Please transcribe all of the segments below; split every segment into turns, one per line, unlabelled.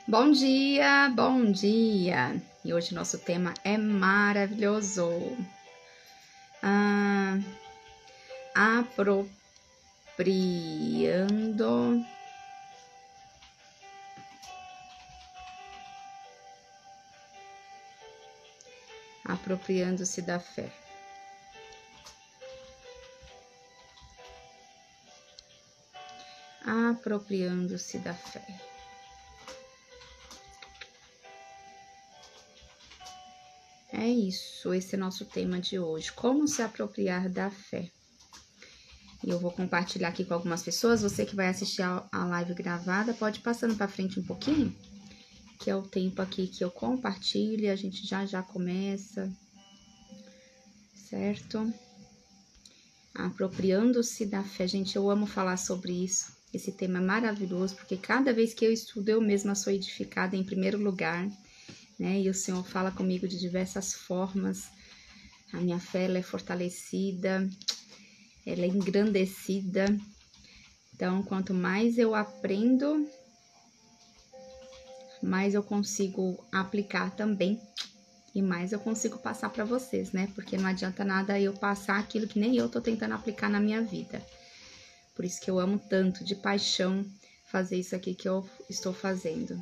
Bom dia, bom dia! E hoje nosso tema é maravilhoso. Apropriando-se da fé. Apropriando-se da fé. É isso, esse é nosso tema de hoje. Como se apropriar da fé. E eu vou compartilhar aqui com algumas pessoas. Você que vai assistir a live gravada, pode ir passando para frente um pouquinho, que é o tempo aqui que eu compartilho e a gente já começa, certo? Apropriando-se da fé. Gente, eu amo falar sobre isso. Esse tema é maravilhoso, porque cada vez que eu estudo, eu mesma sou edificada em primeiro lugar, né? E o Senhor fala comigo de diversas formas. A minha fé, ela é fortalecida, ela é engrandecida. Então, quanto mais eu aprendo, mais eu consigo aplicar também. E mais eu consigo passar para vocês, né? Porque não adianta nada eu passar aquilo que nem eu tô tentando aplicar na minha vida. Por isso que eu amo tanto, de paixão, fazer isso aqui que eu estou fazendo.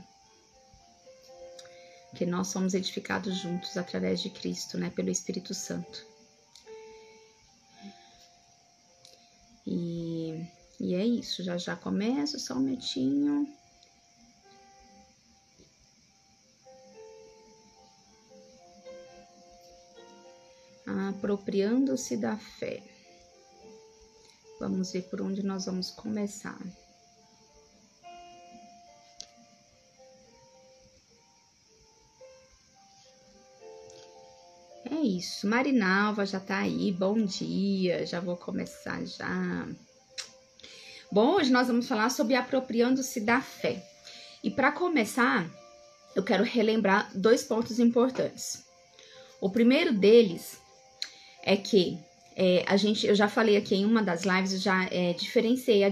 Porque nós somos edificados juntos através de Cristo, né? Pelo Espírito Santo. E é isso, já começo, só um minutinho. Apropriando-se da fé. Vamos ver por onde nós vamos começar. É isso, Marinalva já tá aí, bom dia, já vou começar já. Bom, hoje nós vamos falar sobre apropriando-se da fé. E para começar, eu quero relembrar dois pontos importantes. O primeiro deles é que eu já falei aqui em uma das lives, eu já diferenciei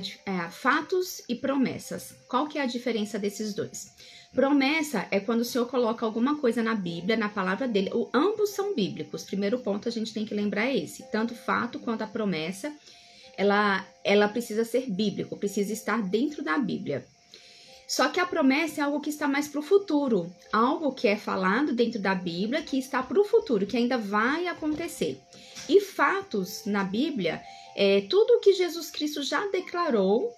fatos e promessas. Qual que é a diferença desses dois? Promessa é quando o Senhor coloca alguma coisa na Bíblia, na palavra dele. Ambos são bíblicos. Primeiro ponto a gente tem que lembrar é esse. Tanto o fato quanto a promessa, ela precisa ser bíblico, precisa estar dentro da Bíblia. Só que a promessa é algo que está mais para o futuro. Algo que é falado dentro da Bíblia, que está para o futuro, que ainda vai acontecer. E fatos na Bíblia é tudo o que Jesus Cristo já declarou,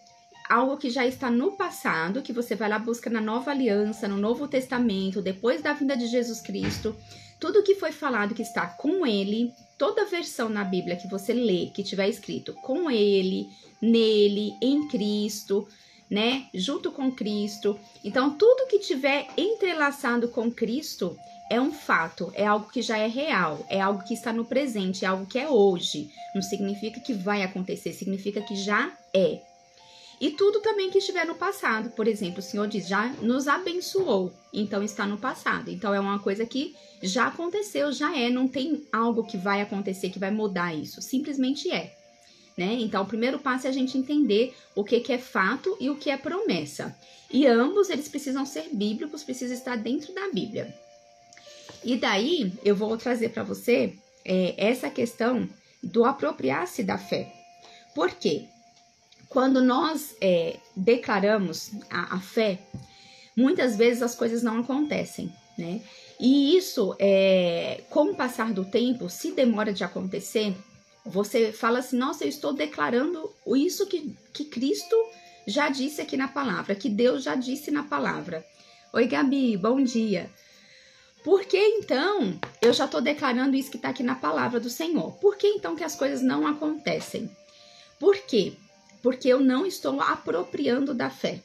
algo que já está no passado, que você vai lá busca na Nova Aliança, no Novo Testamento, depois da vinda de Jesus Cristo, tudo que foi falado que está com ele, toda versão na Bíblia que você lê, que tiver escrito com ele, nele, em Cristo, né, junto com Cristo. Então, tudo que tiver entrelaçado com Cristo é um fato, é algo que já é real, é algo que está no presente, é algo que é hoje. Não significa que vai acontecer, significa que já é. E tudo também que estiver no passado, por exemplo, o Senhor diz, já nos abençoou, então está no passado. Então é uma coisa que já aconteceu, já é, não tem algo que vai acontecer, que vai mudar isso, simplesmente é. Né? Então o primeiro passo é a gente entender o que é fato e o que é promessa. E ambos eles precisam ser bíblicos, precisam estar dentro da Bíblia. E daí eu vou trazer para você essa questão do apropriar-se da fé. Por quê? Quando nós declaramos a fé, muitas vezes as coisas não acontecem, né? E isso, com o passar do tempo, se demora de acontecer, você fala assim, nossa, eu estou declarando isso que Cristo já disse aqui na palavra, que Deus já disse na palavra. Oi, Gabi, bom dia. Por que então eu já estou declarando isso que está aqui na palavra do Senhor? Por que então que as coisas não acontecem? Por quê? Porque eu não estou apropriando da fé.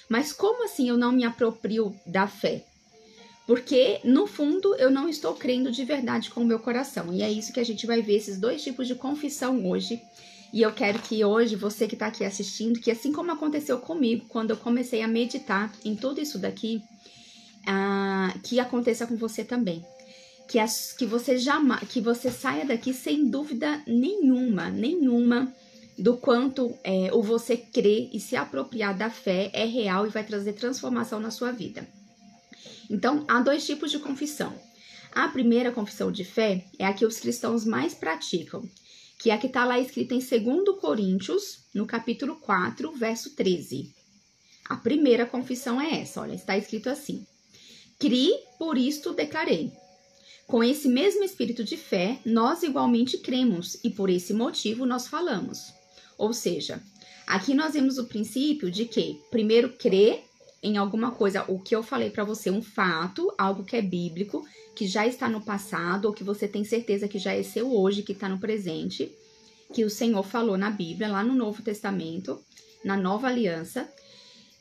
Mas como assim eu não me aproprio da fé? Porque, no fundo, eu não estou crendo de verdade com o meu coração. E é isso que a gente vai ver, esses dois tipos de confissão hoje. E eu quero que hoje, você que está aqui assistindo, que assim como aconteceu comigo, quando eu comecei a meditar em tudo isso daqui, que aconteça com você também. Que você saia daqui sem dúvida nenhuma do quanto o você crer e se apropriar da fé é real e vai trazer transformação na sua vida. Então, há dois tipos de confissão. A primeira confissão de fé é a que os cristãos mais praticam, que é a que está lá escrita em 2 Coríntios, no capítulo 4, verso 13. A primeira confissão é essa, olha, está escrito assim: Cri, por isto declarei. Com esse mesmo espírito de fé, nós igualmente cremos e por esse motivo nós falamos. Ou seja, aqui nós vemos o princípio de que, primeiro, crer em alguma coisa, o que eu falei para você, um fato, algo que é bíblico, que já está no passado, ou que você tem certeza que já é seu hoje, que está no presente, que o Senhor falou na Bíblia, lá no Novo Testamento, na Nova Aliança.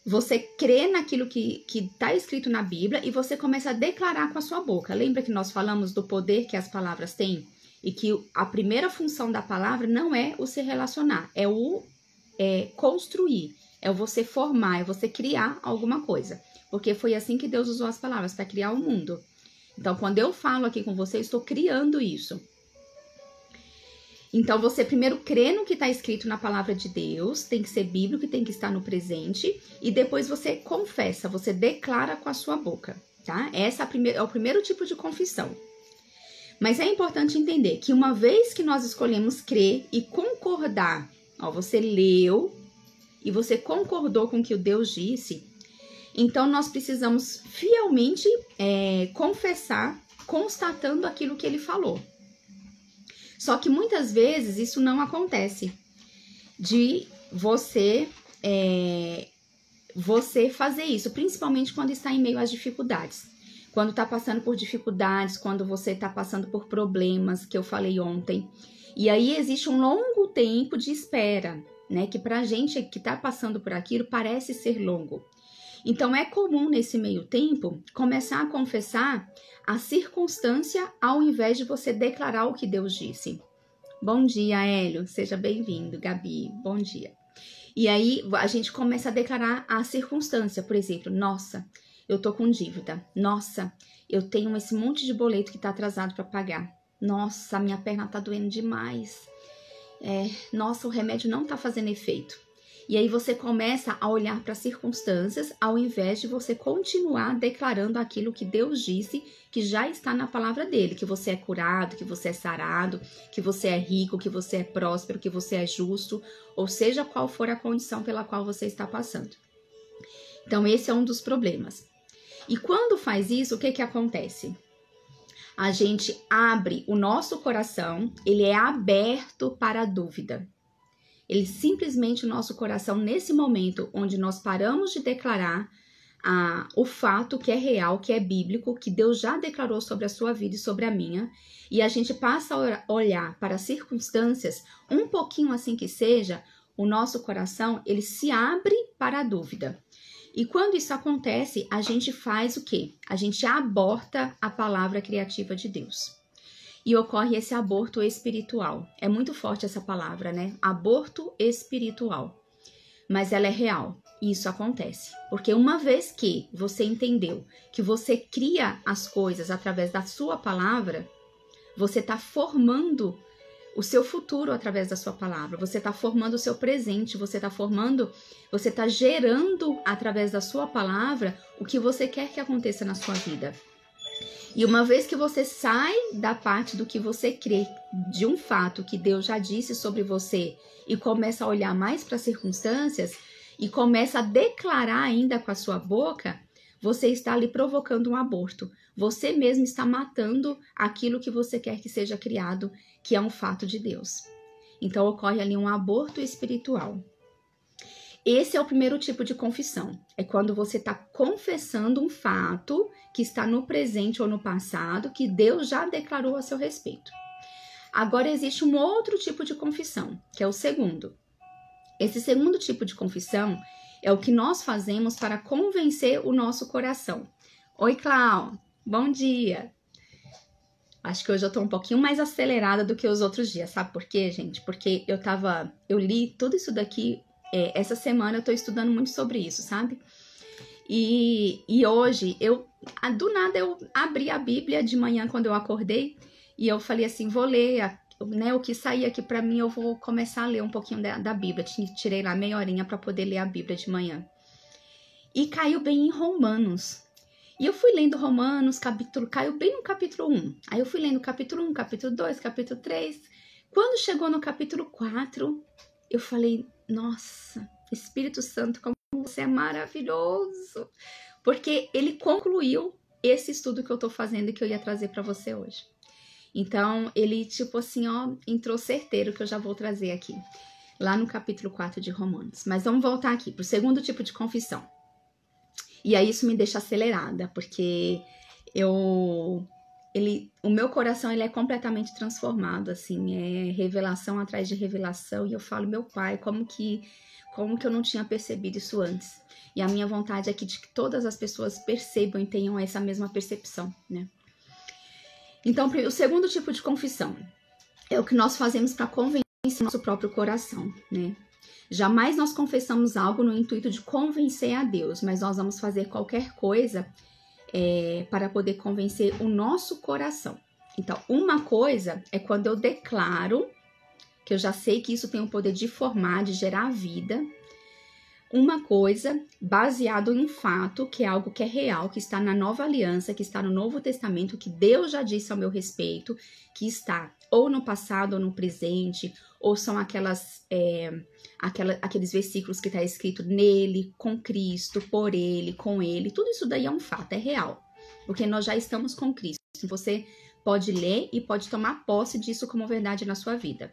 Você crê naquilo que está escrito na Bíblia e você começa a declarar com a sua boca. Lembra que nós falamos do poder que as palavras têm? E que a primeira função da palavra não é o se relacionar, é o construir, é o você formar, é você criar alguma coisa. Porque foi assim que Deus usou as palavras, para criar o mundo. Então, quando eu falo aqui com você, eu estou criando isso. Então, você primeiro crê no que está escrito na palavra de Deus, tem que ser bíblico, tem que estar no presente, e depois você confessa, você declara com a sua boca, tá? Essa é o primeiro tipo de confissão. Mas é importante entender que uma vez que nós escolhemos crer e concordar, ó, você leu e você concordou com o que o Deus disse, então nós precisamos fielmente confessar, constatando aquilo que ele falou. Só que muitas vezes isso não acontece, de você fazer isso, principalmente quando está em meio às dificuldades. Quando está passando por dificuldades, quando você está passando por problemas, que eu falei ontem. E aí existe um longo tempo de espera, né? Que pra gente que está passando por aquilo parece ser longo. Então é comum nesse meio tempo começar a confessar a circunstância ao invés de você declarar o que Deus disse. Bom dia, Hélio. Seja bem-vindo, Gabi. Bom dia. E aí a gente começa a declarar a circunstância. Por exemplo, nossa, eu tô com dívida. Nossa, eu tenho esse monte de boleto que tá atrasado para pagar. Nossa, minha perna tá doendo demais. Nossa, o remédio não tá fazendo efeito. E aí você começa a olhar para as circunstâncias ao invés de você continuar declarando aquilo que Deus disse, que já está na palavra dele, que você é curado, que você é sarado, que você é rico, que você é próspero, que você é justo, ou seja qual for a condição pela qual você está passando. Então esse é um dos problemas. E quando faz isso, o que acontece? A gente abre o nosso coração, ele é aberto para a dúvida. Ele simplesmente, o nosso coração, nesse momento onde nós paramos de declarar o fato que é real, que é bíblico, que Deus já declarou sobre a sua vida e sobre a minha, e a gente passa a olhar para as circunstâncias, um pouquinho assim que seja, o nosso coração, ele se abre para a dúvida. E quando isso acontece, a gente faz o quê? A gente aborta a palavra criativa de Deus. E ocorre esse aborto espiritual. É muito forte essa palavra, né? Aborto espiritual. Mas ela é real. E isso acontece. Porque uma vez que você entendeu que você cria as coisas através da sua palavra, você está formando o seu futuro através da sua palavra. Você está formando o seu presente. Você está gerando através da sua palavra o que você quer que aconteça na sua vida. E uma vez que você sai da parte do que você crê, de um fato que Deus já disse sobre você, e começa a olhar mais para as circunstâncias, e começa a declarar ainda com a sua boca, você está ali provocando um aborto. Você mesmo está matando aquilo que você quer que seja criado, que é um fato de Deus. Então ocorre ali um aborto espiritual. Esse é o primeiro tipo de confissão. É quando você está confessando um fato que está no presente ou no passado, que Deus já declarou a seu respeito. Agora existe um outro tipo de confissão, que é o segundo. Esse segundo tipo de confissão é o que nós fazemos para convencer o nosso coração. Oi, Clau. Bom dia. Acho que hoje eu tô um pouquinho mais acelerada do que os outros dias. Sabe por quê, gente? Porque eu li tudo isso daqui. Essa semana eu tô estudando muito sobre isso, sabe? E hoje, do nada eu abri a Bíblia de manhã quando eu acordei e eu falei assim, vou ler, né, o que sair aqui pra mim, eu vou começar a ler um pouquinho da Bíblia. Tirei lá meia horinha pra poder ler a Bíblia de manhã. E caiu bem em Romanos. E eu fui lendo Romanos, caiu bem no capítulo 1. Aí eu fui lendo capítulo 1, capítulo 2, capítulo 3. Quando chegou no capítulo 4, eu falei, nossa, Espírito Santo, como você é maravilhoso. Porque ele concluiu esse estudo que eu tô fazendo e que eu ia trazer para você hoje. Então, ele, tipo assim, ó, entrou certeiro que eu já vou trazer aqui, lá no capítulo 4 de Romanos. Mas vamos voltar aqui pro segundo tipo de confissão. E aí isso me deixa acelerada, porque o meu coração, ele é completamente transformado, assim, é revelação atrás de revelação, e eu falo, meu Pai, como que eu não tinha percebido isso antes? E a minha vontade é que todas as pessoas percebam e tenham essa mesma percepção, né? Então, o segundo tipo de confissão é o que nós fazemos para convencer nosso próprio coração, né? Jamais nós confessamos algo no intuito de convencer a Deus, mas nós vamos fazer qualquer coisa para poder convencer o nosso coração. Então, uma coisa é quando eu declaro, que eu já sei que isso tem o poder de formar, de gerar vida. Uma coisa baseado em um fato, que é algo que é real, que está na Nova Aliança, que está no Novo Testamento, que Deus já disse ao meu respeito, que está ou no passado ou no presente, ou são aqueles versículos que está escrito nele, com Cristo, por ele, com ele. Tudo isso daí é um fato, é real, porque nós já estamos com Cristo. Você pode ler e pode tomar posse disso como verdade na sua vida.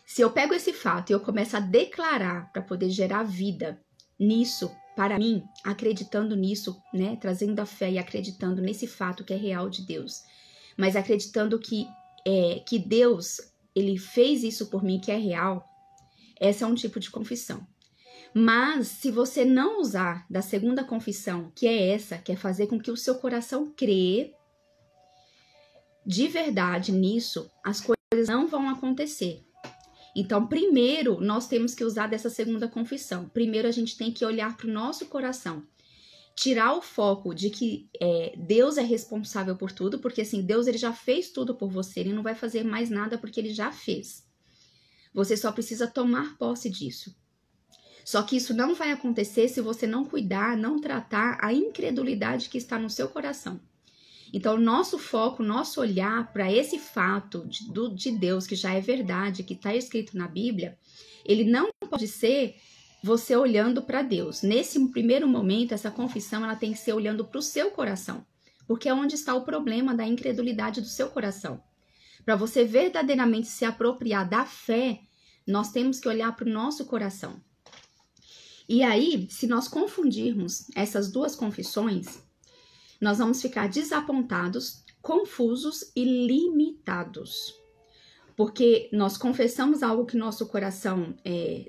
Se eu pego esse fato e eu começo a declarar para poder gerar vida nisso, para mim, acreditando nisso, né, trazendo a fé e acreditando nesse fato que é real de Deus, mas acreditando que Deus, ele fez isso por mim, que é real, esse é um tipo de confissão. Mas se você não usar da segunda confissão, que é essa, que é fazer com que o seu coração crê de verdade nisso, as coisas não vão acontecer. Então, primeiro, nós temos que usar dessa segunda confissão. Primeiro, a gente tem que olhar para o nosso coração. Tirar o foco de que Deus é responsável por tudo, porque assim, Deus ele já fez tudo por você, ele não vai fazer mais nada porque ele já fez. Você só precisa tomar posse disso. Só que isso não vai acontecer se você não cuidar, não tratar a incredulidade que está no seu coração. Então, o nosso foco, nosso olhar para esse fato de Deus, que já é verdade, que está escrito na Bíblia, ele não pode ser você olhando para Deus. Nesse primeiro momento, essa confissão ela tem que ser olhando para o seu coração, porque é onde está o problema da incredulidade do seu coração. Para você verdadeiramente se apropriar da fé, nós temos que olhar para o nosso coração. E aí, se nós confundirmos essas duas confissões, nós vamos ficar desapontados, confusos e limitados. Porque nós confessamos algo que nosso coração,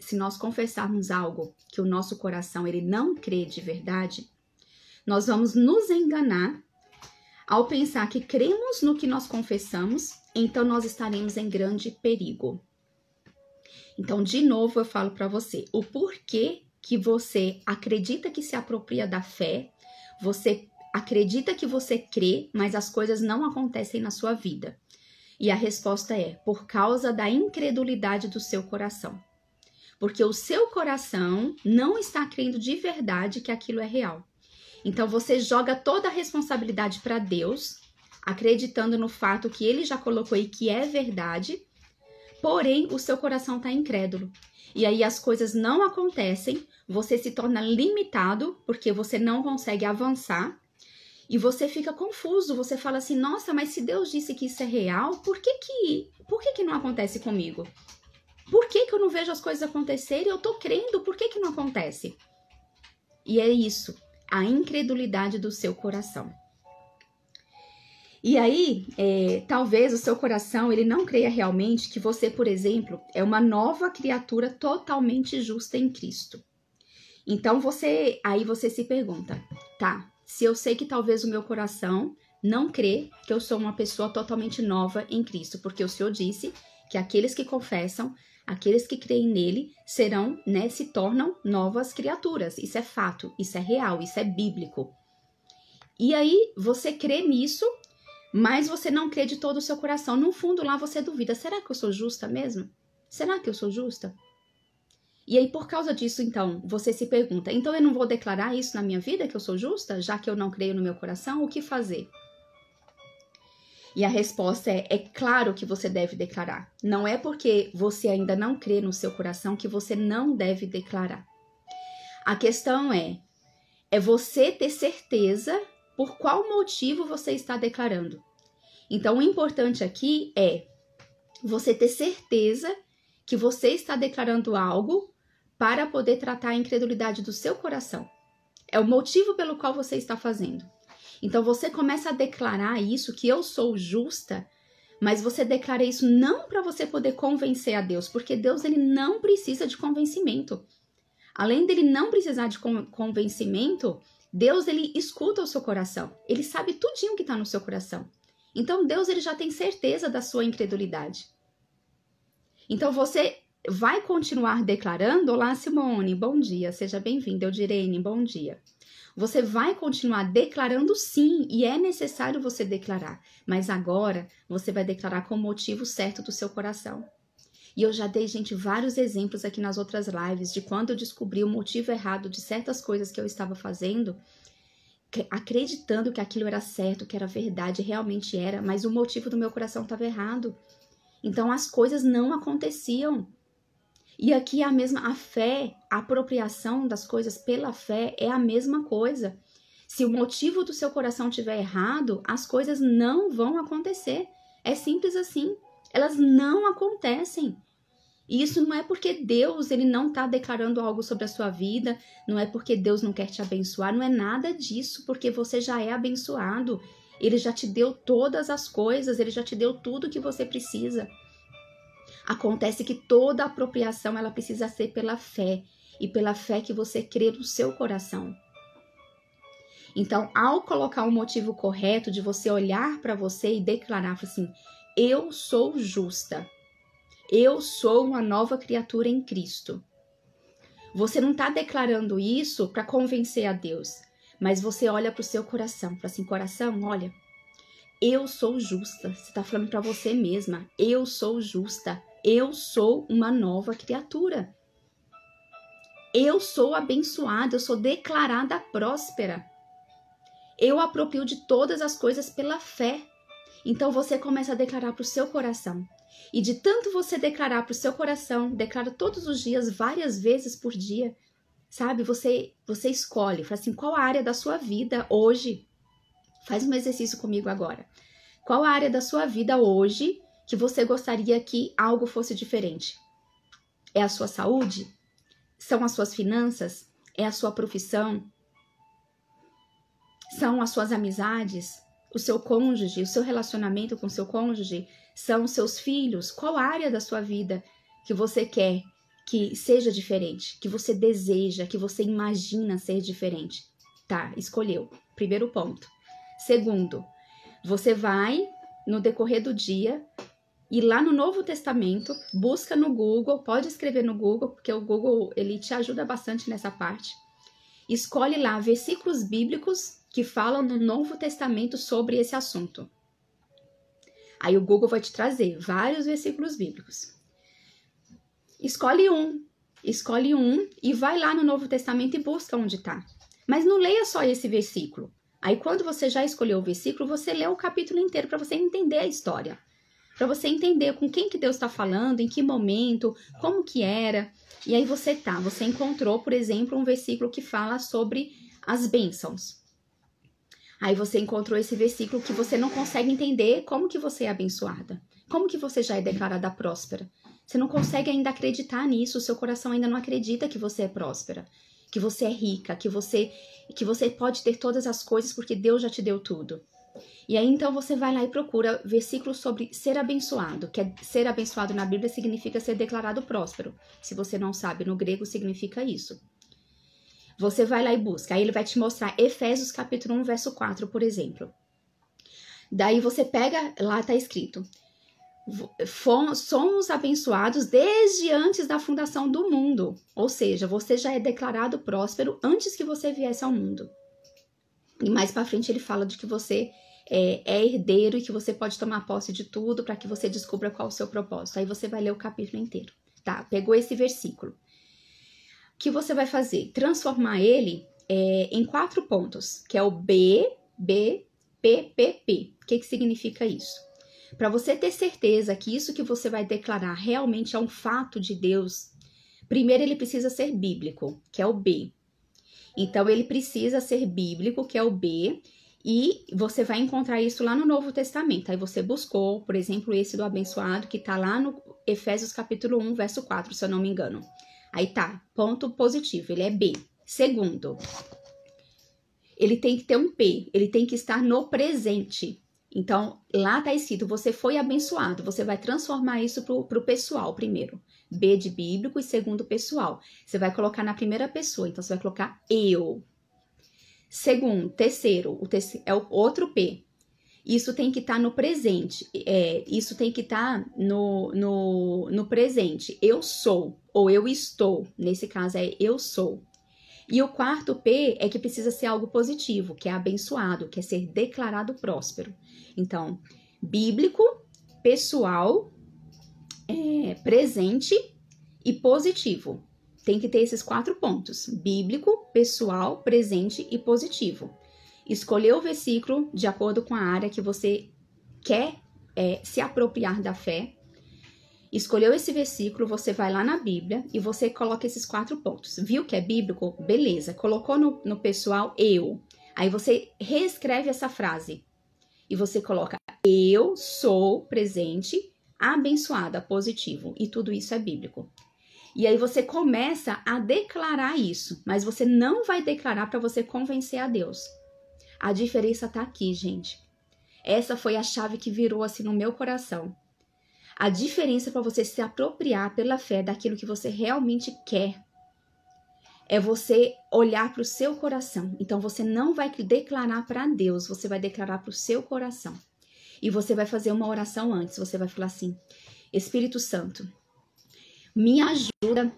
se nós confessarmos algo que o nosso coração ele não crê de verdade, nós vamos nos enganar ao pensar que cremos no que nós confessamos, então nós estaremos em grande perigo. Então, de novo, eu falo para você, o porquê que você acredita que se apropria da fé, você acredita que você crê, mas as coisas não acontecem na sua vida. E a resposta é por causa da incredulidade do seu coração. Porque o seu coração não está crendo de verdade que aquilo é real. Então você joga toda a responsabilidade para Deus, acreditando no fato que ele já colocou aí que é verdade, porém o seu coração está incrédulo. E aí as coisas não acontecem, você se torna limitado porque você não consegue avançar. E você fica confuso, você fala assim, nossa, mas se Deus disse que isso é real, por que não acontece comigo? Por que eu não vejo as coisas acontecerem? Eu tô crendo, por que não acontece? E é isso, a incredulidade do seu coração. E aí, talvez o seu coração, ele não creia realmente que você, por exemplo, é uma nova criatura totalmente justa em Cristo. Então, aí você se pergunta, tá, se eu sei que talvez o meu coração não crê que eu sou uma pessoa totalmente nova em Cristo, porque o Senhor disse que aqueles que confessam, aqueles que creem nele, serão, né, se tornam novas criaturas. Isso é fato, isso é real, isso é bíblico. E aí, você crê nisso, mas você não crê de todo o seu coração. No fundo, lá você duvida, será que eu sou justa mesmo? Será que eu sou justa? E aí, por causa disso, então, você se pergunta, então eu não vou declarar isso na minha vida, que eu sou justa, já que eu não creio no meu coração? O que fazer? E a resposta é claro que você deve declarar. Não é porque você ainda não crê no seu coração que você não deve declarar. A questão é você ter certeza por qual motivo você está declarando. Então, o importante aqui é você ter certeza que você está declarando algo para poder tratar a incredulidade do seu coração. É o motivo pelo qual você está fazendo. Então, você começa a declarar isso, que eu sou justa, mas você declara isso não para você poder convencer a Deus, porque Deus ele não precisa de convencimento. Além dele não precisar de convencimento, Deus ele escuta o seu coração. Ele sabe tudinho que está no seu coração. Então, Deus ele já tem certeza da sua incredulidade. Então, você vai continuar declarando? Olá, Simone, bom dia, seja bem-vinda. Eudirene, bom dia. Você vai continuar declarando sim, e é necessário você declarar. Mas agora, você vai declarar com o motivo certo do seu coração. E eu já dei, gente, vários exemplos aqui nas outras lives de quando eu descobri o motivo errado de certas coisas que eu estava fazendo, acreditando que aquilo era certo, que era verdade, realmente era, mas o motivo do meu coração estava errado. Então, as coisas não aconteciam. E aqui a fé, a apropriação das coisas pela fé é a mesma coisa. Se o motivo do seu coração estiver errado, as coisas não vão acontecer. É simples assim. Elas não acontecem. E isso não é porque Deus ele não está declarando algo sobre a sua vida, não é porque Deus não quer te abençoar, não é nada disso, porque você já é abençoado. Ele já te deu todas as coisas, ele já te deu tudo que você precisa. Acontece que toda apropriação ela precisa ser pela fé, e pela fé que você crê no seu coração. Então, ao colocar o motivo correto de você olhar para você e declarar assim, eu sou justa, eu sou uma nova criatura em Cristo. Você não está declarando isso para convencer a Deus, mas você olha para o seu coração, fala assim, coração, olha, eu sou justa. Você está falando para você mesma, eu sou justa. Eu sou uma nova criatura. Eu sou abençoada, eu sou declarada próspera. Eu aproprio de todas as coisas pela fé. Então você começa a declarar para o seu coração. E de tanto você declarar para o seu coração, declara todos os dias, várias vezes por dia, sabe? Você escolhe, fala assim, qual a área da sua vida hoje? Faz um exercício comigo agora. Qual a área da sua vida hoje que você gostaria que algo fosse diferente? É a sua saúde? São as suas finanças? É a sua profissão? São as suas amizades? O seu cônjuge? O seu relacionamento com o seu cônjuge? São os seus filhos? Qual área da sua vida que você quer que seja diferente? Que você deseja, que você imagina ser diferente? Tá, escolheu. Primeiro ponto. Segundo, você vai, no decorrer do dia, ir lá no Novo Testamento, busca no Google, pode escrever no Google, porque o Google ele te ajuda bastante nessa parte. Escolhe lá versículos bíblicos que falam no Novo Testamento sobre esse assunto. Aí o Google vai te trazer vários versículos bíblicos. Escolhe um e vai lá no Novo Testamento e busca onde está. Mas não leia só esse versículo. Aí quando você já escolheu o versículo, você lê o capítulo inteiro para você entender a história. Para você entender com quem que Deus está falando, em que momento, como que era. E aí você encontrou, por exemplo, um versículo que fala sobre as bênçãos. Aí você encontrou esse versículo que você não consegue entender como que você é abençoada. Como que você já é declarada próspera. Você não consegue ainda acreditar nisso, o seu coração ainda não acredita que você é próspera. Que você é rica, que você pode ter todas as coisas porque Deus já te deu tudo. E aí então você vai lá e procura versículos sobre ser abençoado, que ser abençoado na Bíblia significa ser declarado próspero. Se você não sabe, no grego significa isso. Você vai lá e busca, aí ele vai te mostrar Efésios capítulo 1, verso 4, por exemplo. Daí você pega, lá está escrito, somos abençoados desde antes da fundação do mundo. Ou seja, você já é declarado próspero antes que você viesse ao mundo. E mais para frente ele fala de que você é herdeiro e que você pode tomar posse de tudo para que você descubra qual é o seu propósito. Aí você vai ler o capítulo inteiro, tá? Pegou esse versículo. que você vai fazer? Transformar ele em 4 pontos, que é o B, B, P, P, P. O que significa isso? Para você ter certeza que isso que você vai declarar realmente é um fato de Deus, primeiro ele precisa ser bíblico, que é o B. Então, ele precisa ser bíblico, que é o B, e você vai encontrar isso lá no Novo Testamento. Aí você buscou, por exemplo, esse do abençoado, que tá lá no Efésios capítulo 1, verso 4, se eu não me engano. Aí tá, ponto positivo, ele é B. Segundo, ele tem que ter um P, ele tem que estar no presente. Então, lá tá escrito, você foi abençoado, você vai transformar isso pro pessoal primeiro. B de bíblico e segundo pessoal. Você vai colocar na primeira pessoa, então você vai colocar eu. Segundo, terceiro é o outro P. Isso tem que estar no presente, isso tem que estar no presente. Eu sou, ou eu estou, nesse caso é eu sou. E o quarto P é que precisa ser algo positivo, que é abençoado, que é ser declarado próspero. Então, bíblico, pessoal, presente e positivo. Tem que ter esses 4 pontos: bíblico, pessoal, presente e positivo. Escolher o versículo de acordo com a área que você quer se apropriar da fé. Escolheu esse versículo, você vai lá na Bíblia e você coloca esses 4 pontos. Viu que é bíblico? Beleza. Colocou no pessoal, eu. Aí você reescreve essa frase e você coloca eu sou presente, abençoada, positivo. E tudo isso é bíblico. E aí você começa a declarar isso, mas você não vai declarar para você convencer a Deus. A diferença tá aqui, gente. Essa foi a chave que virou assim no meu coração. A diferença para você se apropriar pela fé daquilo que você realmente quer é você olhar para o seu coração. Então você não vai declarar para Deus, você vai declarar para o seu coração. E você vai fazer uma oração antes, você vai falar assim: Espírito Santo, me ajuda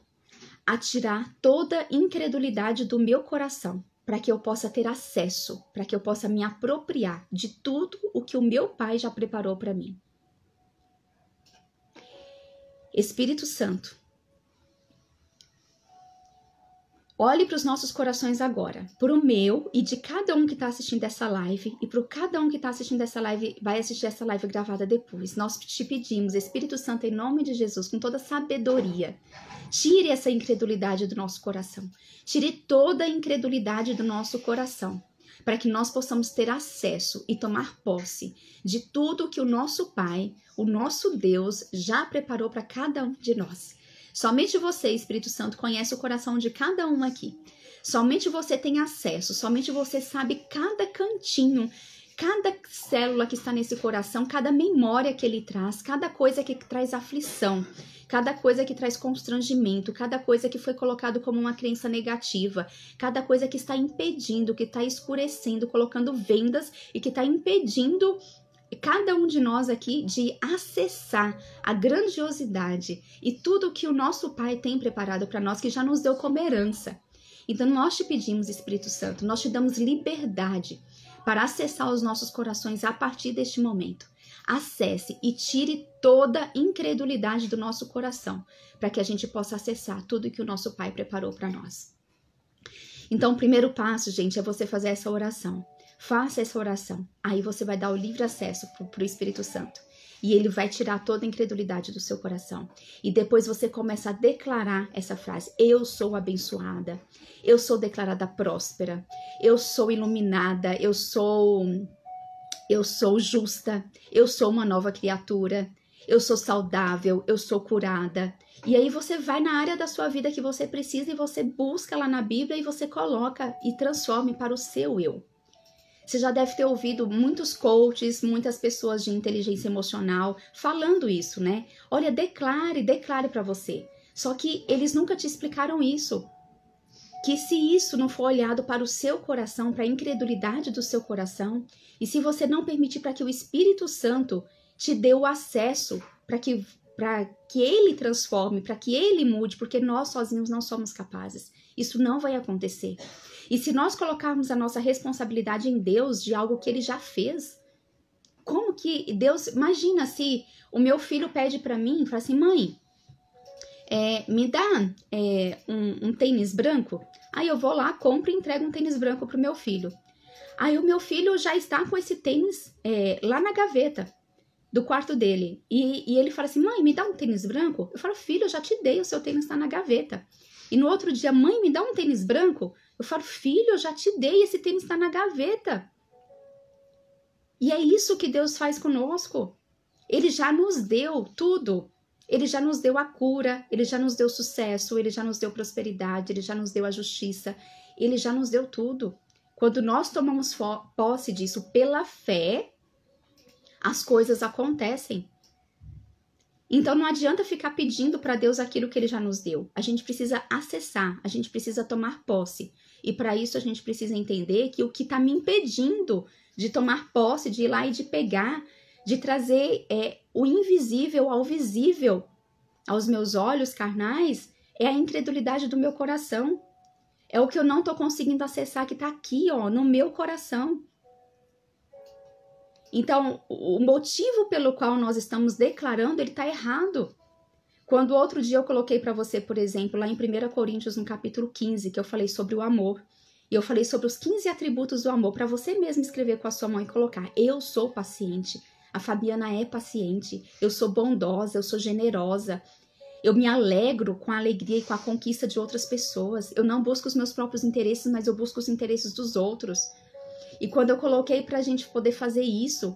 a tirar toda incredulidade do meu coração, para que eu possa ter acesso, para que eu possa me apropriar de tudo o que o meu Pai já preparou para mim. Espírito Santo, olhe para os nossos corações agora, para o meu e de cada um que está assistindo essa live, e para cada um que está assistindo essa live, vai assistir essa live gravada depois. Nós te pedimos, Espírito Santo, em nome de Jesus, com toda sabedoria, tire essa incredulidade do nosso coração, tire toda a incredulidade do nosso coração, para que nós possamos ter acesso e tomar posse de tudo que o nosso Pai, o nosso Deus, já preparou para cada um de nós. Somente você, Espírito Santo, conhece o coração de cada um aqui. Somente você tem acesso, somente você sabe cada cantinho, cada célula que está nesse coração, cada memória que ele traz, cada coisa que traz aflição, cada coisa que traz constrangimento, cada coisa que foi colocado como uma crença negativa, cada coisa que está impedindo, que está escurecendo, colocando vendas e que está impedindo cada um de nós aqui de acessar a grandiosidade e tudo que o nosso Pai tem preparado para nós, que já nos deu como herança. Então nós te pedimos, Espírito Santo, nós te damos liberdade para acessar os nossos corações a partir deste momento. Acesse e tire toda incredulidade do nosso coração, para que a gente possa acessar tudo que o nosso Pai preparou para nós. Então, o primeiro passo, gente, é você fazer essa oração. Faça essa oração. Aí você vai dar o livre acesso para o Espírito Santo. E ele vai tirar toda a incredulidade do seu coração. E depois você começa a declarar essa frase: eu sou abençoada, eu sou declarada próspera, eu sou iluminada, eu sou justa, eu sou uma nova criatura, eu sou saudável, eu sou curada. E aí você vai na área da sua vida que você precisa e você busca lá na Bíblia e você coloca e transforma para o seu eu. Você já deve ter ouvido muitos coaches, muitas pessoas de inteligência emocional falando isso, né? Olha, declare para você. Só que eles nunca te explicaram isso. Que se isso não for olhado para o seu coração, para a incredulidade do seu coração, e se você não permitir para que o Espírito Santo te dê o acesso para que ele transforme, para que ele mude, porque nós sozinhos não somos capazes. Isso não vai acontecer. E se nós colocarmos a nossa responsabilidade em Deus de algo que ele já fez, como que Deus... Imagina se o meu filho pede para mim, fala assim: mãe, me dá um tênis branco? Aí eu vou lá, compro e entrego um tênis branco pro meu filho. Aí o meu filho já está com esse tênis lá na gaveta do quarto dele. E ele fala assim, mãe, me dá um tênis branco? Eu falo, filho, eu já te dei, o seu tênis está na gaveta. E no outro dia, mãe, me dá um tênis branco? Eu falo, filho, eu já te dei, esse tênis está na gaveta. E é isso que Deus faz conosco. Ele já nos deu tudo. Ele já nos deu a cura, ele já nos deu sucesso, ele já nos deu prosperidade, ele já nos deu a justiça, ele já nos deu tudo. Quando nós tomamos posse disso pela fé, as coisas acontecem. Então não adianta ficar pedindo para Deus aquilo que ele já nos deu. A gente precisa acessar, a gente precisa tomar posse. E para isso a gente precisa entender que o que está me impedindo de tomar posse, de ir lá e de pegar, de trazer o invisível ao visível aos meus olhos carnais, é a incredulidade do meu coração. É o que eu não estou conseguindo acessar, que está aqui, ó, no meu coração. Então, o motivo pelo qual nós estamos declarando, ele está errado. Quando outro dia eu coloquei para você, por exemplo, lá em 1 Coríntios, no capítulo 15, que eu falei sobre o amor, e eu falei sobre os 15 atributos do amor, para você mesmo escrever com a sua mão e colocar, eu sou paciente, a Fabiana é paciente, eu sou bondosa, eu sou generosa, eu me alegro com a alegria e com a conquista de outras pessoas, eu não busco os meus próprios interesses, mas eu busco os interesses dos outros. E quando eu coloquei para a gente poder fazer isso,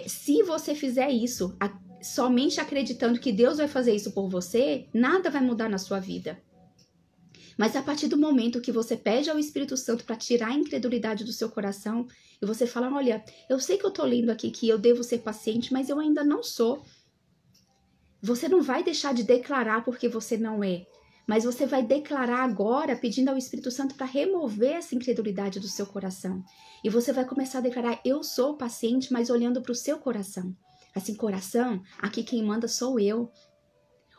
se você fizer isso, somente acreditando que Deus vai fazer isso por você, nada vai mudar na sua vida. Mas a partir do momento que você pede ao Espírito Santo para tirar a incredulidade do seu coração, e você fala, olha, eu sei que eu tô lendo aqui que eu devo ser paciente, mas eu ainda não sou. Você não vai deixar de declarar porque você não é. Mas você vai declarar agora, pedindo ao Espírito Santo para remover essa incredulidade do seu coração. E você vai começar a declarar, eu sou paciente, mas olhando para o seu coração. Assim, coração, aqui quem manda sou eu.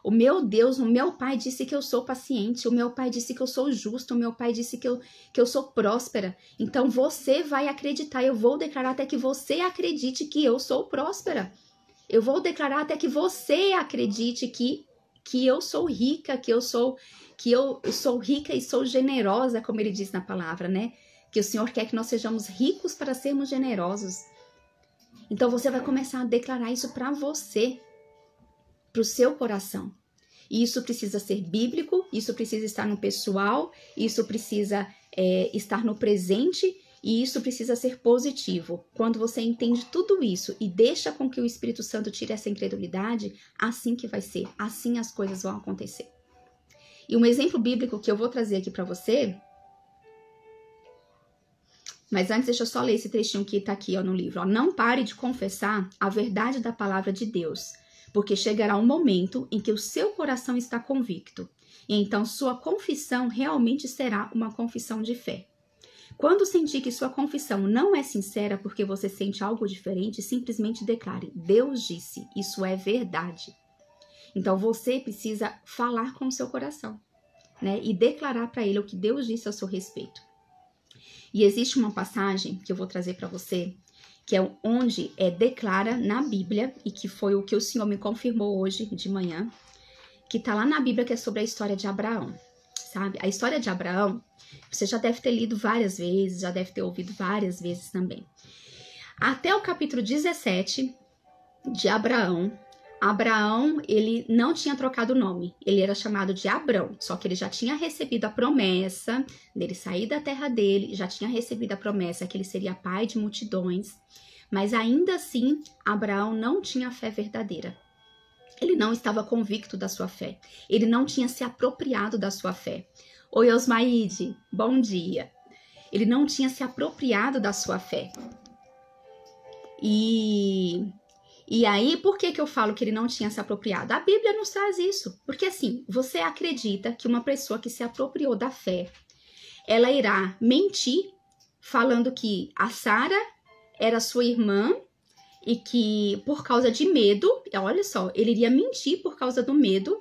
O meu Deus, o meu Pai disse que eu sou paciente. O meu Pai disse que eu sou justo. O meu Pai disse que eu sou próspera. Então você vai acreditar. Eu vou declarar até que você acredite que eu sou próspera. Eu vou declarar até que você acredite que eu sou rica, que eu sou rica e sou generosa, como ele diz na palavra, né? Que o Senhor quer que nós sejamos ricos para sermos generosos. Então você vai começar a declarar isso para você, para o seu coração. E isso precisa ser bíblico, isso precisa estar no pessoal, isso precisa estar no presente e isso precisa ser positivo. Quando você entende tudo isso e deixa com que o Espírito Santo tire essa incredulidade, assim que vai ser, assim as coisas vão acontecer. E um exemplo bíblico que eu vou trazer aqui para você, mas antes deixa eu só ler esse trechinho que tá aqui ó, no livro. Ó. Não pare de confessar a verdade da palavra de Deus, porque chegará um momento em que o seu coração está convicto, e então sua confissão realmente será uma confissão de fé. Quando sentir que sua confissão não é sincera porque você sente algo diferente, simplesmente declare, Deus disse, isso é verdade. Então você precisa falar com o seu coração, né? E declarar para ele o que Deus disse a seu respeito. E existe uma passagem que eu vou trazer para você, que é onde declara na Bíblia, e que foi o que o Senhor me confirmou hoje de manhã, que tá lá na Bíblia, que é sobre a história de Abraão, sabe? A história de Abraão, você já deve ter lido várias vezes, já deve ter ouvido várias vezes também. Até o capítulo 17 de Abraão, ele não tinha trocado o nome, ele era chamado de Abrão, só que ele já tinha recebido a promessa dele sair da terra dele, já tinha recebido a promessa que ele seria pai de multidões, mas ainda assim, Abraão não tinha fé verdadeira. Ele não estava convicto da sua fé, ele não tinha se apropriado da sua fé. Oi, Osmaide, bom dia. Ele não tinha se apropriado da sua fé. E aí, por que eu falo que ele não tinha se apropriado? A Bíblia nos traz isso. Porque assim, você acredita que uma pessoa que se apropriou da fé, ela irá mentir, falando que a Sara era sua irmã e que por causa de medo, olha só, ele iria mentir por causa do medo.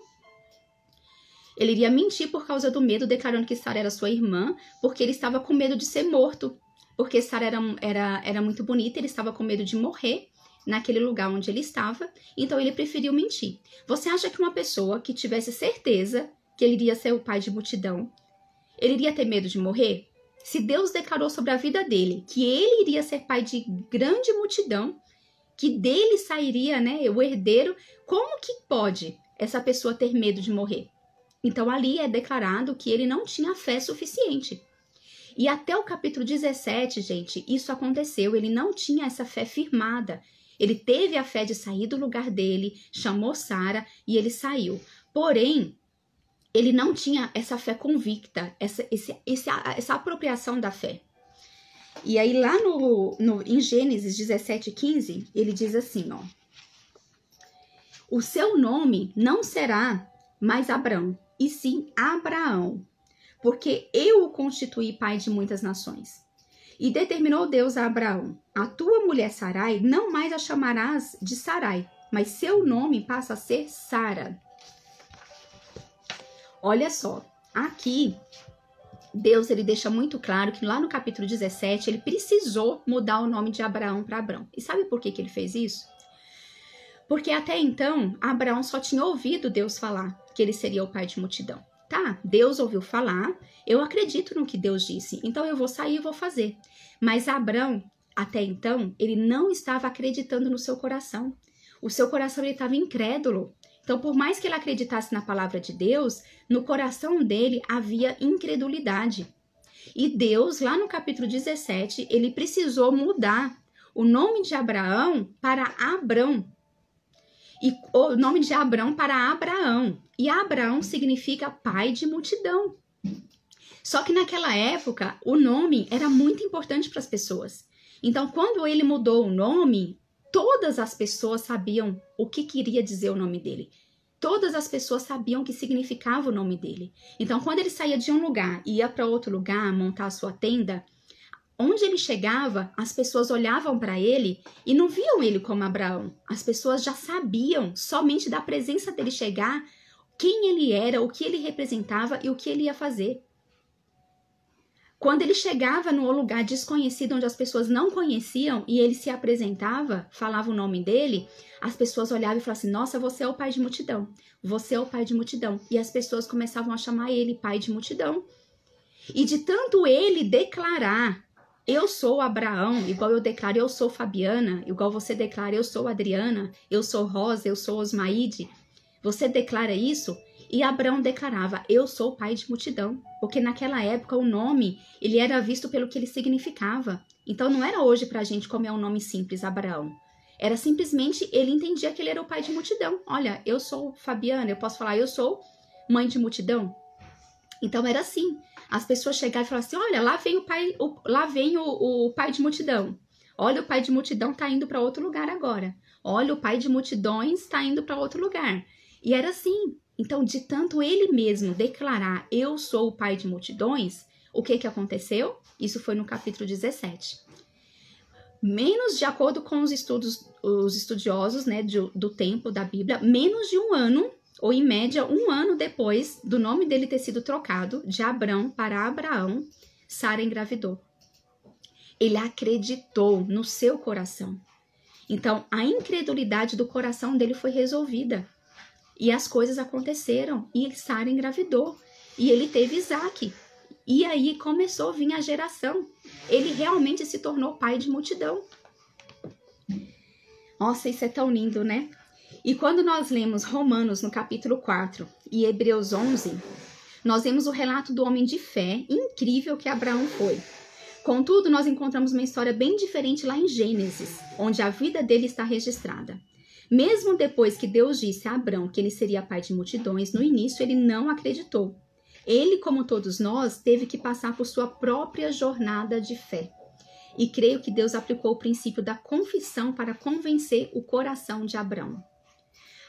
Ele iria mentir por causa do medo, declarando que Sara era sua irmã, porque ele estava com medo de ser morto. Porque Sara era muito bonita, ele estava com medo de morrer. naquele lugar onde ele estava, então ele preferiu mentir. Você acha que uma pessoa que tivesse certeza que ele iria ser o pai de multidão, ele iria ter medo de morrer? Se Deus declarou sobre a vida dele que ele iria ser pai de grande multidão, que dele sairia, né, o herdeiro, como que pode essa pessoa ter medo de morrer? Então ali é declarado que ele não tinha fé suficiente. E até o capítulo 17, gente, isso aconteceu, ele não tinha essa fé firmada. Ele teve a fé de sair do lugar dele, chamou Sara e ele saiu. Porém, ele não tinha essa fé convicta, essa apropriação da fé. E aí lá em Gênesis 17:15, ele diz assim, ó. O seu nome não será mais Abrão, e sim Abraão, porque eu o constituí pai de muitas nações. E determinou Deus a Abraão, a tua mulher Sarai não mais a chamarás de Sarai, mas seu nome passa a ser Sara. Olha só, aqui Deus ele deixa muito claro que lá no capítulo 17 ele precisou mudar o nome de Abraão para Abrão. E sabe por que ele fez isso? Porque até então Abraão só tinha ouvido Deus falar que ele seria o pai de multidão. Tá, Deus ouviu falar, eu acredito no que Deus disse, então eu vou sair e vou fazer. Mas Abrão, até então, ele não estava acreditando no seu coração. O seu coração ele estava incrédulo. Então, por mais que ele acreditasse na palavra de Deus, no coração dele havia incredulidade. E Deus, lá no capítulo 17, ele precisou mudar o nome de Abraão para Abrão. E o nome de Abrão para Abraão. E Abraão significa pai de multidão. Só que naquela época, o nome era muito importante para as pessoas. Então, quando ele mudou o nome, todas as pessoas sabiam o que queria dizer o nome dele. Todas as pessoas sabiam o que significava o nome dele. Então, quando ele saía de um lugar e ia para outro lugar montar a sua tenda, onde ele chegava, as pessoas olhavam para ele e não viam ele como Abraão. As pessoas já sabiam, somente da presença dele chegar, quem ele era, o que ele representava e o que ele ia fazer. Quando ele chegava num lugar desconhecido, onde as pessoas não conheciam, e ele se apresentava, falava o nome dele, as pessoas olhavam e falavam assim, nossa, você é o pai de multidão, você é o pai de multidão. E as pessoas começavam a chamar ele pai de multidão. E de tanto ele declarar, eu sou Abraão, igual eu declaro, eu sou Fabiana, igual você declara, eu sou Adriana, eu sou Rosa, eu sou Osmaíde, você declara isso? E Abraão declarava, eu sou pai de multidão, porque naquela época o nome, ele era visto pelo que ele significava. Então não era hoje pra gente como é um nome simples, Abraão. Era simplesmente, ele entendia que ele era o pai de multidão. Olha, eu sou Fabiana, eu posso falar, eu sou mãe de multidão. Então era assim, as pessoas chegavam e falavam assim, olha, lá vem o pai de multidão. Olha, o pai de multidão tá indo para outro lugar agora. Olha, o pai de multidões tá indo para outro lugar. E era assim. Então, de tanto ele mesmo declarar, eu sou o pai de multidões, o que aconteceu? Isso foi no capítulo 17. Menos, de acordo com os estudiosos, né, do tempo da Bíblia, menos de um ano, ou em média 1 ano depois do nome dele ter sido trocado de Abrão para Abraão, Sara engravidou. Ele acreditou no seu coração. Então, a incredulidade do coração dele foi resolvida. E as coisas aconteceram, e Sara engravidou, e ele teve Isaac. E aí começou a vir a geração. Ele realmente se tornou pai de multidão. Nossa, isso é tão lindo, né? E quando nós lemos Romanos no capítulo 4 e Hebreus 11, nós vemos o relato do homem de fé incrível que Abraão foi. Contudo, nós encontramos uma história bem diferente lá em Gênesis, onde a vida dele está registrada. Mesmo depois que Deus disse a Abrão que ele seria pai de multidões, no início ele não acreditou. Ele, como todos nós, teve que passar por sua própria jornada de fé. E creio que Deus aplicou o princípio da confissão para convencer o coração de Abrão.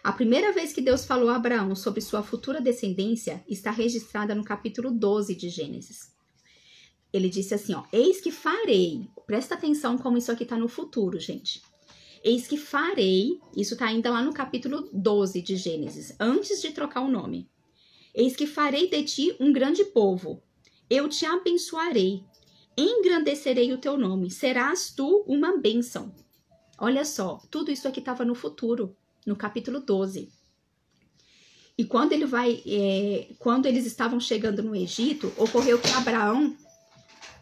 A primeira vez que Deus falou a Abraão sobre sua futura descendência está registrada no capítulo 12 de Gênesis. Ele disse assim, ó, eis que farei, presta atenção como isso aqui está no futuro, gente. Eis que farei, isso está ainda lá no capítulo 12 de Gênesis, antes de trocar o nome. Eis que farei de ti um grande povo, eu te abençoarei, engrandecerei o teu nome, serás tu uma bênção. Olha só, tudo isso aqui estava no futuro, no capítulo 12. E quando quando eles estavam chegando no Egito, ocorreu que Abraão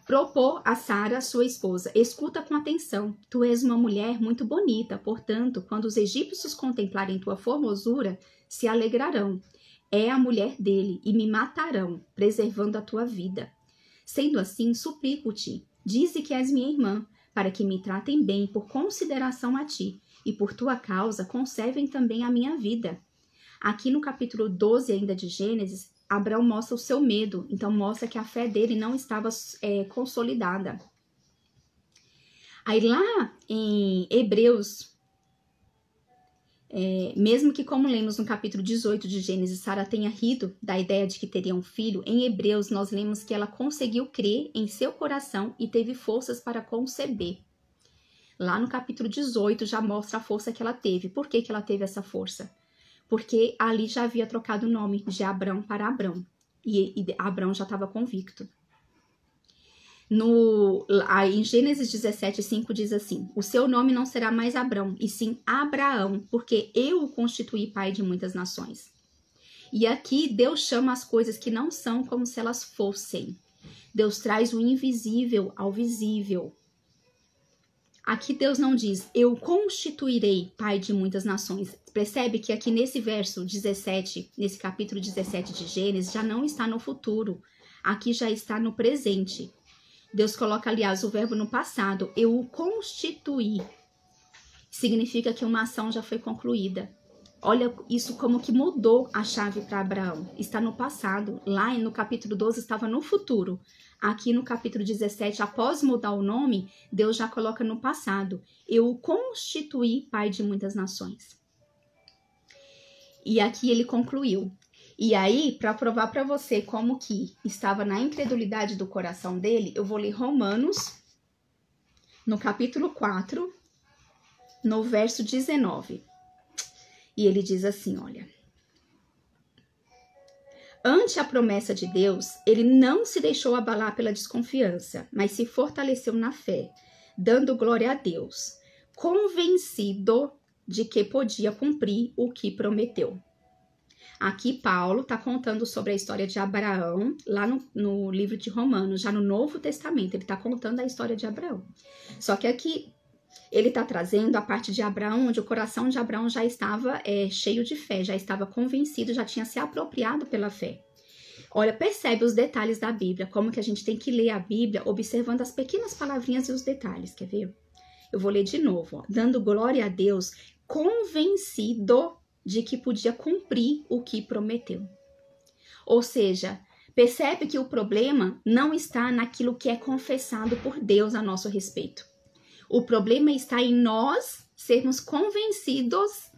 propôs a Sara, sua esposa: escuta com atenção, tu és uma mulher muito bonita, portanto, quando os egípcios contemplarem tua formosura, se alegrarão. É a mulher dele e me matarão, preservando a tua vida. Sendo assim, suplico-te, dize que és minha irmã, para que me tratem bem por consideração a ti, e por tua causa conservem também a minha vida. Aqui no capítulo 12 ainda de Gênesis, Abraão mostra o seu medo, então mostra que a fé dele não estava consolidada. Aí lá em Hebreus, mesmo que como lemos no capítulo 18 de Gênesis, Sara tenha rido da ideia de que teria um filho, em Hebreus nós lemos que ela conseguiu crer em seu coração e teve forças para conceber. Lá no capítulo 18 já mostra a força que ela teve. Por que ela teve essa força? Porque ali já havia trocado o nome de Abrão para Abrão. E Abrão já estava convicto. Em Gênesis 17:5 diz assim: o seu nome não será mais Abrão, e sim Abraão, porque eu o constituí pai de muitas nações. E aqui Deus chama as coisas que não são como se elas fossem. Deus traz o invisível ao visível. Aqui Deus não diz, eu constituirei pai de muitas nações. Percebe que aqui nesse verso 17, nesse capítulo 17 de Gênesis, já não está no futuro. Aqui já está no presente. Deus coloca, aliás, o verbo no passado. Eu o constituí. Significa que uma ação já foi concluída. Olha isso como que mudou a chave para Abraão. Está no passado. Lá no capítulo 12 estava no futuro. Aqui no capítulo 17, após mudar o nome, Deus já coloca no passado. Eu o constituí pai de muitas nações. E aqui ele concluiu. E aí, para provar para você como que estava na incredulidade do coração dele, eu vou ler Romanos, no capítulo 4, no verso 19. E ele diz assim, olha: ante a promessa de Deus, ele não se deixou abalar pela desconfiança, mas se fortaleceu na fé, dando glória a Deus, convencido de que podia cumprir o que prometeu. Aqui Paulo está contando sobre a história de Abraão, lá no livro de Romanos, já no Novo Testamento, ele está contando a história de Abraão. Só que aqui ele está trazendo a parte de Abraão, onde o coração de Abraão já estava cheio de fé, já estava convencido, já tinha se apropriado pela fé. Olha, percebe os detalhes da Bíblia, como que a gente tem que ler a Bíblia observando as pequenas palavrinhas e os detalhes, quer ver? Eu vou ler de novo, ó. Dando glória a Deus, convencido de que podia cumprir o que prometeu. Ou seja, percebe que o problema não está naquilo que é confessado por Deus a nosso respeito. O problema está em nós sermos convencidos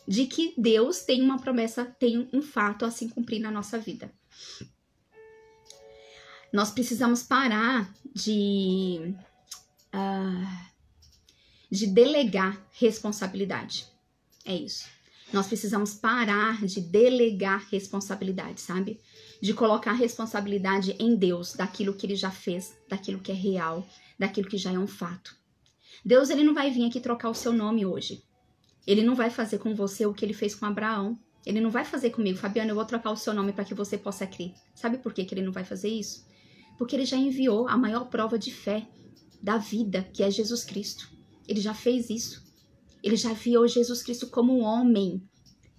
de que Deus tem uma promessa, tem um fato a se cumprir na nossa vida. Nós precisamos parar de delegar responsabilidade. É isso. Nós precisamos parar de delegar responsabilidade, sabe? De colocar responsabilidade em Deus, daquilo que Ele já fez, daquilo que é real, daquilo que já é um fato. Deus, Ele não vai vir aqui trocar o seu nome hoje. Ele não vai fazer com você o que Ele fez com Abraão. Ele não vai fazer comigo, Fabiana, eu vou trocar o seu nome para que você possa crer. Sabe por que Ele não vai fazer isso? Porque Ele já enviou a maior prova de fé da vida, que é Jesus Cristo. Ele já fez isso. Ele já enviou Jesus Cristo como um homem,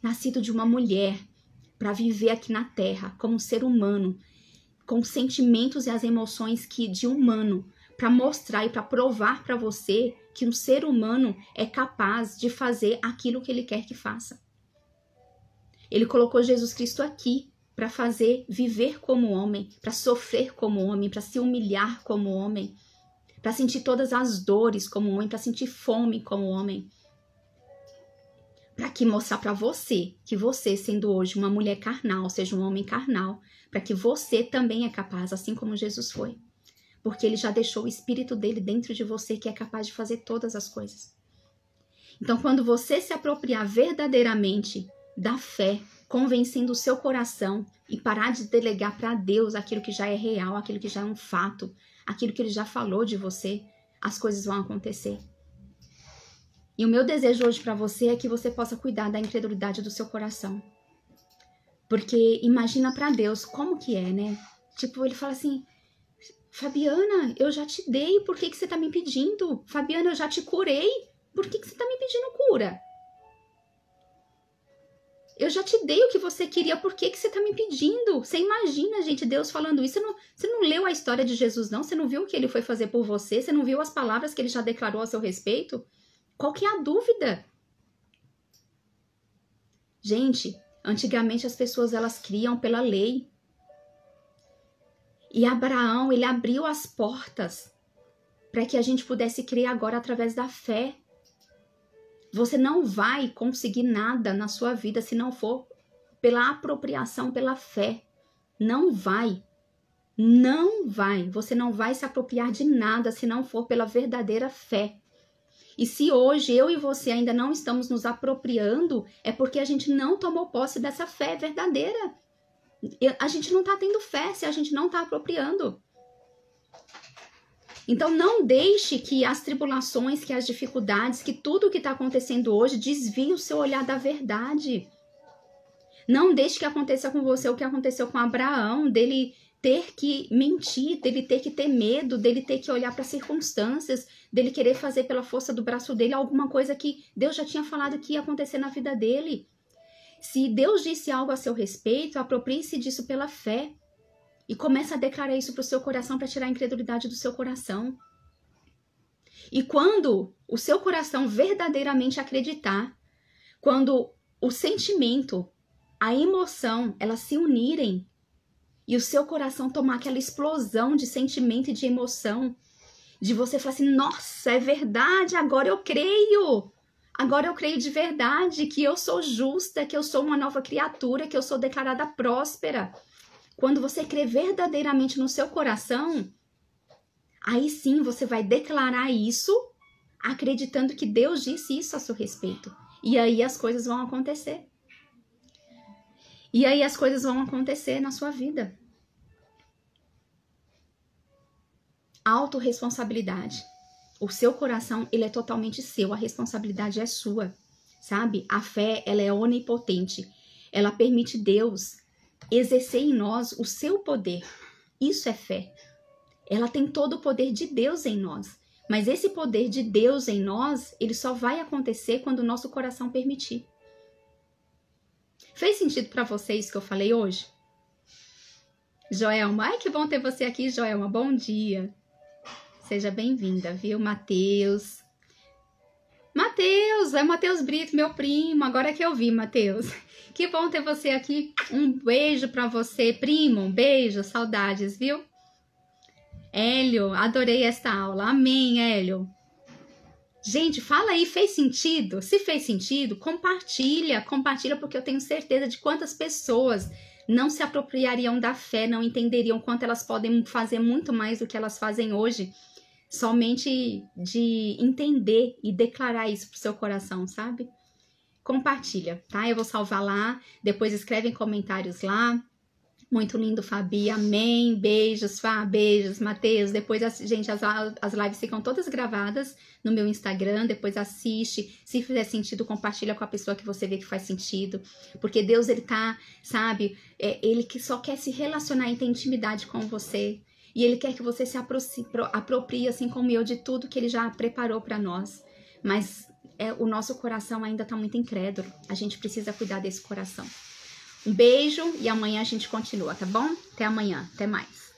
nascido de uma mulher, para viver aqui na terra, como um ser humano, com os sentimentos e as emoções de humano, para mostrar e para provar para você que um ser humano é capaz de fazer aquilo que ele quer que faça. Ele colocou Jesus Cristo aqui para viver como homem, para sofrer como homem, para se humilhar como homem, para sentir todas as dores como homem, para sentir fome como homem. Para que mostrar para você que você, sendo hoje uma mulher carnal, seja um homem carnal, para que você também é capaz, assim como Jesus foi. Porque ele já deixou o Espírito dele dentro de você, que é capaz de fazer todas as coisas. Então, quando você se apropriar verdadeiramente da fé, convencendo o seu coração e parar de delegar para Deus aquilo que já é real, aquilo que já é um fato, aquilo que ele já falou de você, as coisas vão acontecer. E o meu desejo hoje para você é que você possa cuidar da incredulidade do seu coração. Porque imagina para Deus como que é, né? Tipo, ele fala assim, Fabiana, eu já te dei, por que você tá me pedindo? Fabiana, eu já te curei, por que você tá me pedindo cura? Eu já te dei o que você queria, por que você tá me pedindo? Você imagina, gente, Deus falando isso. Você não leu a história de Jesus, não? Você não viu o que ele foi fazer por você? Você não viu as palavras que ele já declarou a seu respeito? Qual que é a dúvida? Gente, antigamente as pessoas, elas criam pela lei. E Abraão, ele abriu as portas para que a gente pudesse crer agora através da fé. Você não vai conseguir nada na sua vida se não for pela apropriação, pela fé. Não vai. Não vai. Você não vai se apropriar de nada se não for pela verdadeira fé. E se hoje eu e você ainda não estamos nos apropriando, é porque a gente não tomou posse dessa fé verdadeira. A gente não está tendo fé se a gente não está apropriando. Então não deixe que as tribulações, que as dificuldades, que tudo que está acontecendo hoje desvie o seu olhar da verdade. Não deixe que aconteça com você o que aconteceu com Abraão, dele ter que mentir, dele ter que ter medo, dele ter que olhar para as circunstâncias, dele querer fazer pela força do braço dele alguma coisa que Deus já tinha falado que ia acontecer na vida dele. Se Deus disse algo a seu respeito, aproprie-se disso pela fé e comece a declarar isso para o seu coração para tirar a incredulidade do seu coração. E quando o seu coração verdadeiramente acreditar, quando o sentimento, a emoção, elas se unirem e o seu coração tomar aquela explosão de sentimento e de emoção, de você falar assim, nossa, é verdade, agora eu creio. Agora eu creio de verdade que eu sou justa, que eu sou uma nova criatura, que eu sou declarada próspera. Quando você crê verdadeiramente no seu coração, aí sim você vai declarar isso, acreditando que Deus disse isso a seu respeito. E aí as coisas vão acontecer. E aí as coisas vão acontecer na sua vida. Autorresponsabilidade. O seu coração, ele é totalmente seu, a responsabilidade é sua, sabe? A fé, ela é onipotente, ela permite Deus exercer em nós o seu poder. Isso é fé. Ela tem todo o poder de Deus em nós, mas esse poder de Deus em nós, ele só vai acontecer quando o nosso coração permitir. Fez sentido para você isso que eu falei hoje? Joelma, ai que bom ter você aqui, Joelma, bom dia. Seja bem-vinda, viu, Matheus? Matheus, é Matheus Brito, meu primo, agora que eu vi, Matheus. Que bom ter você aqui, um beijo pra você, primo, um beijo, saudades, viu? Hélio, adorei esta aula, amém, Hélio. Gente, fala aí, fez sentido? Se fez sentido, compartilha porque eu tenho certeza de quantas pessoas não se apropriariam da fé, não entenderiam quanto elas podem fazer muito mais do que elas fazem hoje, somente de entender e declarar isso pro seu coração, sabe? Compartilha, tá? Eu vou salvar lá, depois escreve em comentários lá. Muito lindo, Fabi, amém, beijos, Fá, beijos, Matheus, depois, gente, as lives ficam todas gravadas no meu Instagram, depois assiste, se fizer sentido, compartilha com a pessoa que você vê que faz sentido, porque Deus, ele tá, sabe, ele que só quer se relacionar e ter intimidade com você, e ele quer que você se aproprie, assim como eu, de tudo que ele já preparou para nós, mas o nosso coração ainda tá muito incrédulo, a gente precisa cuidar desse coração. Um beijo e amanhã a gente continua, tá bom? Até amanhã, até mais.